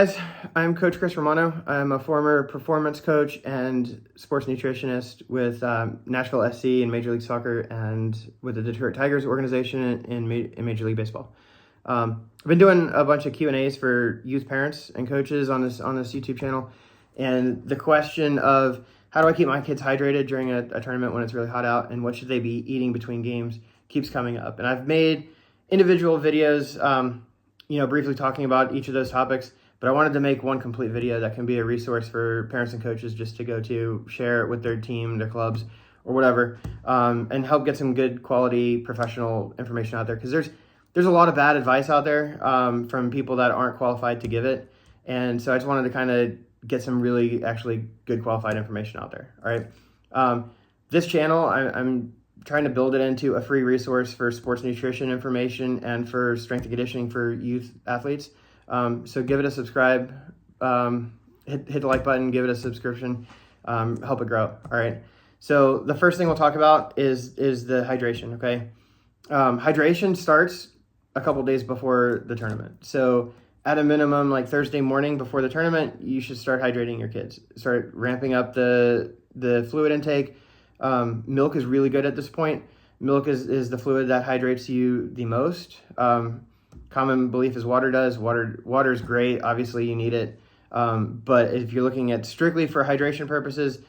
Guys, I'm Coach Chris Romano. I'm a former performance coach and sports nutritionist with Nashville SC in Major League Soccer and with the Detroit Tigers organization in Major League Baseball. I've been doing a bunch of Q&As for youth parents and coaches on this YouTube channel, and the question of how do I keep my kids hydrated during a tournament when it's really hot out, and what should they be eating between games keeps coming up. And I've made individual videos, briefly talking about each of those topics. But I wanted to make one complete video that can be a resource for parents and coaches just to go to, share it with their team, their clubs, or whatever, and help get some good quality professional information out there. Because there's a lot of bad advice out there from people that aren't qualified to give it. And so I just wanted to kind of get some really actually good qualified information out there. All right. This channel, I'm trying to build it into a free resource for sports nutrition information and for strength and conditioning for youth athletes. So give it a subscribe, hit the like button, give it a subscription, help it grow. All right. So the first thing we'll talk about is the hydration. Okay. Hydration starts a couple days before the tournament. So at a minimum, like Thursday morning before the tournament, you should start hydrating your kids, start ramping up the fluid intake. Milk is really good at this point. Milk is the fluid that hydrates you the most. Common belief is water does. Water is great. Obviously, you need it. But if you're looking at strictly for hydration purposes,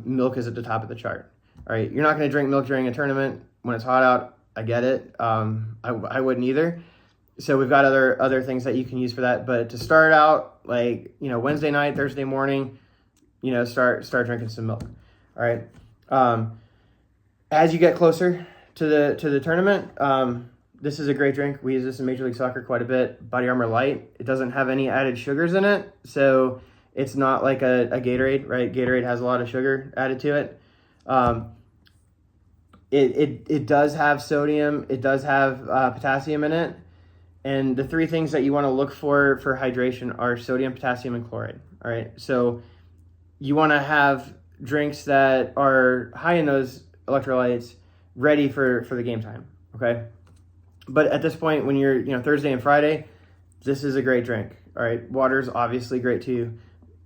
milk is at the top of the chart. All right, you're not going to drink milk during a tournament when it's hot out. I get it. I wouldn't either. So we've got other things that you can use for that. But to start out, like Wednesday night, Thursday morning, start drinking some milk. All right. As you get closer to the tournament, this is a great drink. We use this in Major League Soccer quite a bit. Body Armor Light. It doesn't have any added sugars in it, so it's not like a Gatorade, right? Gatorade has a lot of sugar added to it. It does have sodium. It does have potassium in it. And the three things that you want to look for hydration are sodium, potassium, and chloride. All right. So you want to have drinks that are high in those electrolytes ready for the game time. Okay. But at this point, when you're, Thursday and Friday, this is a great drink. All right. Water's obviously great too.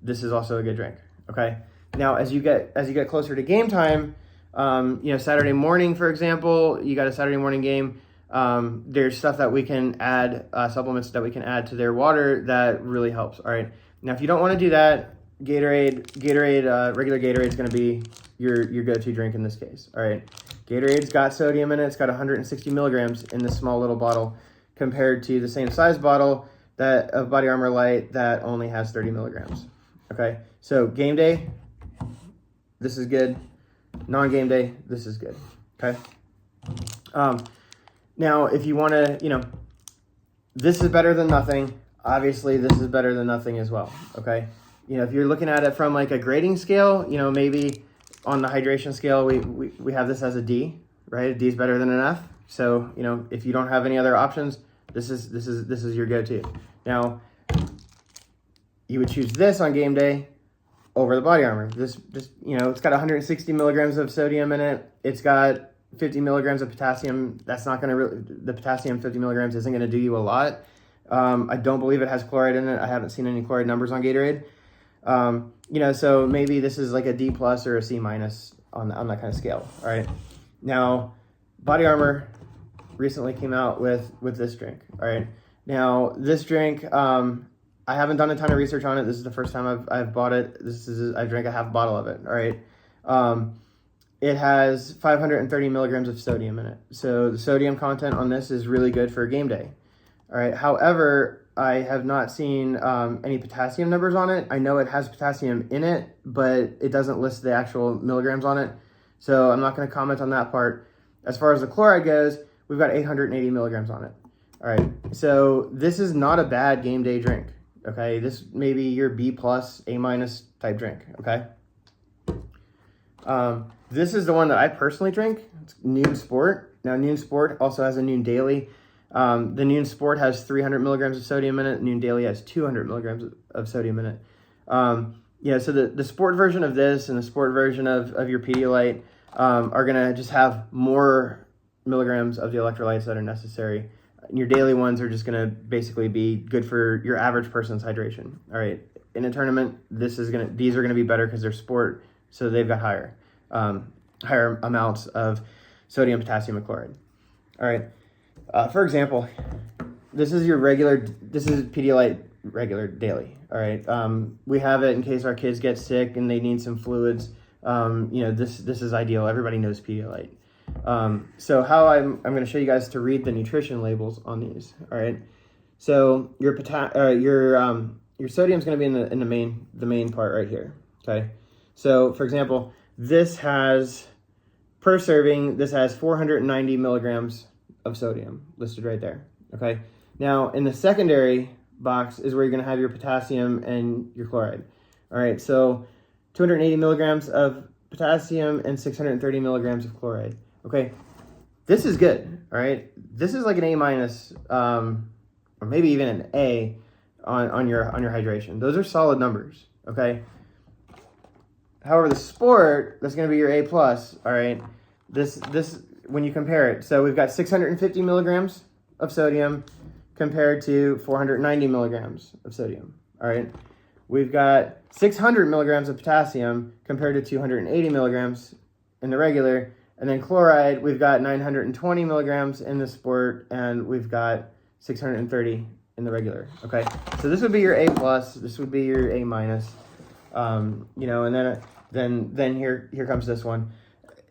This is also a good drink. Okay. Now, as you get closer to game time, Saturday morning, for example, you got a Saturday morning game. There's stuff that we can add, supplements that we can add to their water that really helps. All right. Now, if you don't want to do that, Gatorade, regular Gatorade is going to be your go-to drink in this case. All right. Gatorade's got sodium in it. It's got 160 milligrams in this small little bottle compared to the same size bottle of Body Armor Light that only has 30 milligrams. Okay. So game day, this is good. Non-game day, this is good. Okay. Now, if you want to, this is better than nothing. Obviously, this is better than nothing as well. Okay. If you're looking at it from like a grading scale, maybe on the hydration scale, we have this as a D, right? A D is better than an F. So, if you don't have any other options, this is your go-to. Now, you would choose this on game day over the Body Armor. This just, it's got 160 milligrams of sodium in it. It's got 50 milligrams of potassium. That's not going to the potassium 50 milligrams isn't going to do you a lot. I don't believe it has chloride in it. I haven't seen any chloride numbers on Gatorade. So maybe this is like a D+ or a C- on that kind of scale. All right. Now, Body Armor recently came out with this drink. All right. Now, this drink, I haven't done a ton of research on it. This is the first time I've bought it. I drank a half bottle of it. All right. It has 530 milligrams of sodium in it. So the sodium content on this is really good for game day. All right. However, I have not seen any potassium numbers on it. I know it has potassium in it, but it doesn't list the actual milligrams on it. So I'm not going to comment on that part. As far as the chloride goes, we've got 880 milligrams on it. All right. So this is not a bad game day drink. Okay. This may be your B+, A- type drink. Okay. This is the one that I personally drink. It's Noon Sport. Now, Noon Sport also has a Noon Daily. The Noon Sport has 300 milligrams of sodium in it. Noon Daily has 200 milligrams of sodium in it. So the sport version of this and the sport version of your Pedialyte are going to just have more milligrams of the electrolytes that are necessary Your daily ones are just going to basically be good for your average person's hydration. All right. In a tournament, these are going to be better because they're sport, so they've got higher amounts of sodium, potassium, and chloride. All right. For example, this is Pedialyte regular daily. All right. We have it in case our kids get sick and they need some fluids. This is ideal. Everybody knows Pedialyte. So how I'm going to show you guys to read the nutrition labels on these. All right. So your sodium is going to be in the main part right here. Okay. So for example, this has per serving, this has 490 milligrams of sodium listed right there. Okay. Now in the secondary box is where you're going to have your potassium and your chloride. All right. So 280 milligrams of potassium and 630 milligrams of chloride. Okay. This is good. All right. This is like an A minus, or maybe even an A on your hydration. Those are solid numbers. Okay. However, the sport, that's going to be your A plus. All right. This when you compare it, so we've got 650 milligrams of sodium compared to 490 milligrams of sodium. All right. We've got 600 milligrams of potassium compared to 280 milligrams in the regular. And then chloride, we've got 920 milligrams in the sport, and we've got 630 in the regular. Okay. So this would be your A plus. This would be your A minus. And then here comes this one.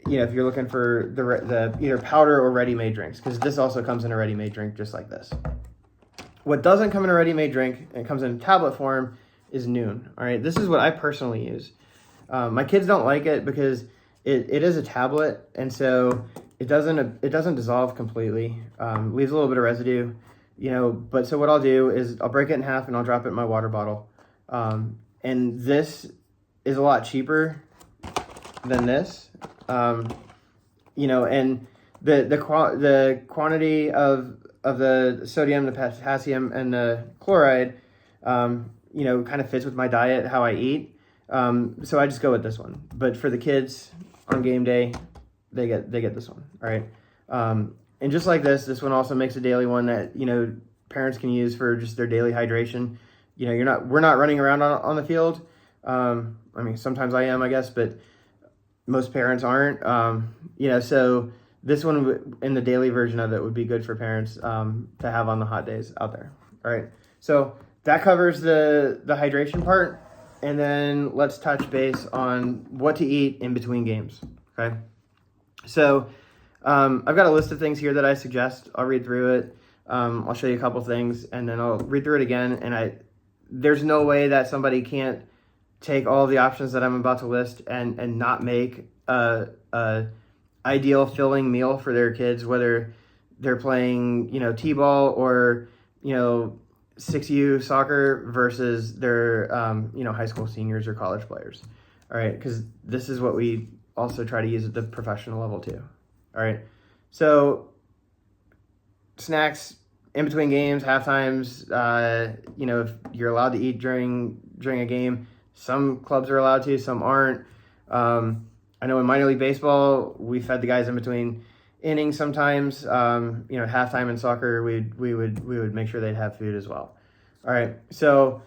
If you're looking for the either powder or ready-made drinks, because this also comes in a ready-made drink just like this. What doesn't come in a ready-made drink, and it comes in tablet form, is Noon. All right, this is what I personally use. My kids don't like it because it is a tablet, and so it doesn't dissolve completely. Leaves a little bit of residue, But so what I'll do is I'll break it in half and I'll drop it in my water bottle. And this is a lot cheaper than this. And the quantity of the sodium, the potassium, and the chloride, kind of fits with my diet, how I eat. So I just go with this one. But for the kids on game day, they get this one. All right. And just like this one also makes a daily one that, parents can use for just their daily hydration. We're not running around on the field. Sometimes I am, I guess, but most parents aren't. So this one in the daily version of it would be good for parents to have on the hot days out there. All right. So that covers the hydration part. And then let's touch base on what to eat in between games. Okay. So I've got a list of things here that I suggest. I'll read through it. I'll show you a couple things and then I'll read through it again. And there's no way that somebody can't take all of the options that I'm about to list and not make a ideal filling meal for their kids, whether they're playing, t-ball or, 6U soccer versus their, high school seniors or college players. All right. Because this is what we also try to use at the professional level too. All right. So snacks in between games, half times, if you're allowed to eat during a game. Some clubs are allowed to, some aren't. I know in minor league baseball, we fed the guys in between innings sometimes. Halftime in soccer, we would make sure they'd have food as well. All right, so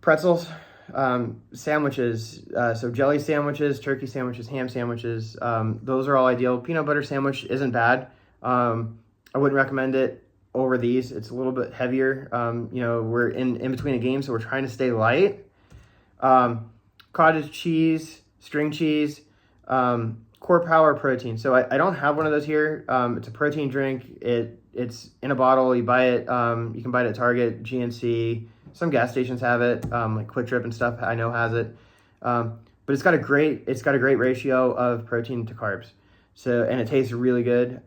pretzels, sandwiches, so jelly sandwiches, turkey sandwiches, ham sandwiches, those are all ideal. Peanut butter sandwich isn't bad. I wouldn't recommend it over these. It's a little bit heavier. We're in between a game, so we're trying to stay light. Cottage cheese, string cheese, Core Power protein. So I don't have one of those here. It's a protein drink. It's in a bottle. You buy it. You can buy it at Target, GNC. Some gas stations have it, like Quick Trip and stuff. I know has it. But it's got a great ratio of protein to carbs. So and it tastes really good.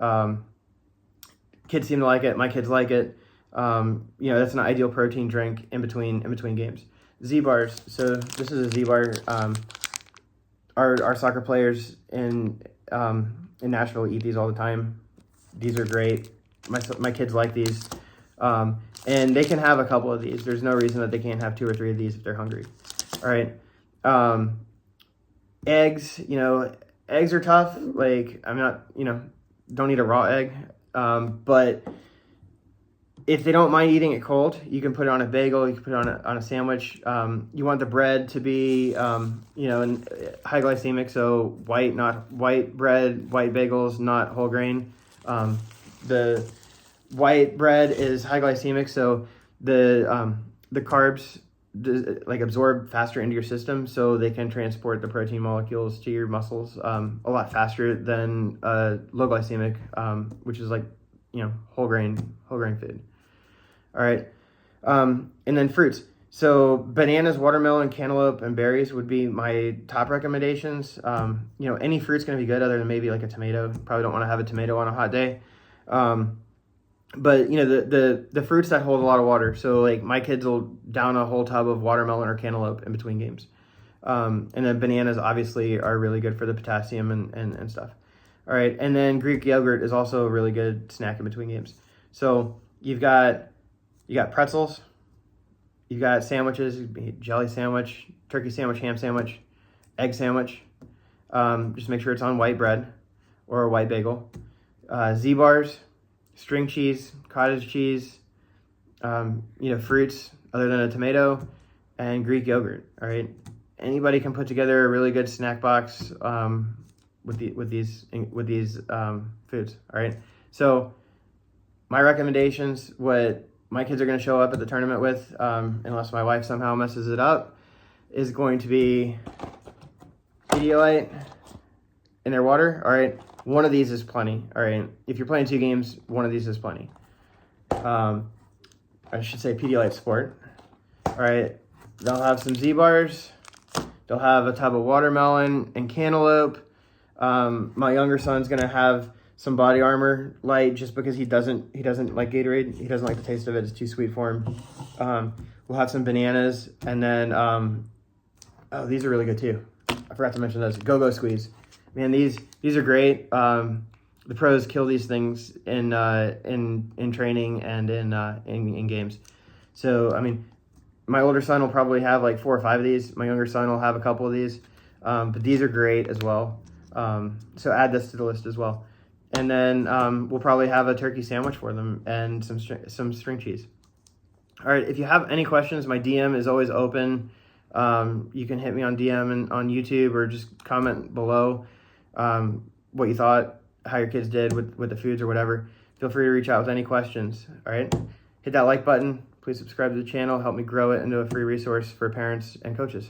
Kids seem to like it. My kids like it. That's an ideal protein drink in between games. Z-bars. So this is a Z-bar. Our soccer players in Nashville eat these all the time. These are great. My kids like these. And they can have a couple of these. There's no reason that they can't have 2 or 3 of these if they're hungry. All right. Eggs, eggs are tough. Like I'm not, don't eat a raw egg. But if they don't mind eating it cold, you can put it on a bagel. You can put it on a sandwich. You want the bread to be, high glycemic, so white bread, white bagels, not whole grain. The white bread is high glycemic, so the carbs absorb faster into your system, so they can transport the protein molecules to your muscles a lot faster than low glycemic, which is whole grain food. All right, and then fruits. So bananas, watermelon, cantaloupe, and berries would be my top recommendations. Any fruit's going to be good other than maybe like a tomato. Probably don't want to have a tomato on a hot day. But the fruits that hold a lot of water. So like my kids will down a whole tub of watermelon or cantaloupe in between games. And then bananas obviously are really good for the potassium and stuff. All right, and then Greek yogurt is also a really good snack in between games. So you got pretzels, you've got sandwiches, jelly sandwich, turkey sandwich, ham sandwich, egg sandwich. Just make sure it's on white bread or a white bagel. Z-bars, string cheese, cottage cheese, fruits other than a tomato, and Greek yogurt. All right, anybody can put together a really good snack box with these foods. All right, so my recommendations, what my kids are going to show up at the tournament with, unless my wife somehow messes it up, is going to be Pedialyte in their water. All right, one of these is plenty. All right, if you're playing 2 games, one of these is plenty. I should say Pedialyte Sport. All right, they'll have some Z-bars. They'll have a tub of watermelon and cantaloupe. My younger son's gonna have some Body Armor Light just because he doesn't like Gatorade. He doesn't like the taste of it. It's too sweet for him. We'll have some bananas, and then these are really good too. I forgot to mention those. Go-Go Squeeze. Man, these are great. The pros kill these things in training and in games. So I mean, my older son will probably have like 4 or 5 of these. My younger son will have a couple of these. But these are great as well. So add this to the list as well. And then we'll probably have a turkey sandwich for them and some string cheese. All right, if you have any questions, my DM is always open. You can hit me on DM and on YouTube, or just comment below what you thought, how your kids did with the foods or whatever. Feel free to reach out with any questions. All right, hit that like button. Please subscribe to the channel. Help me grow it into a free resource for parents and coaches.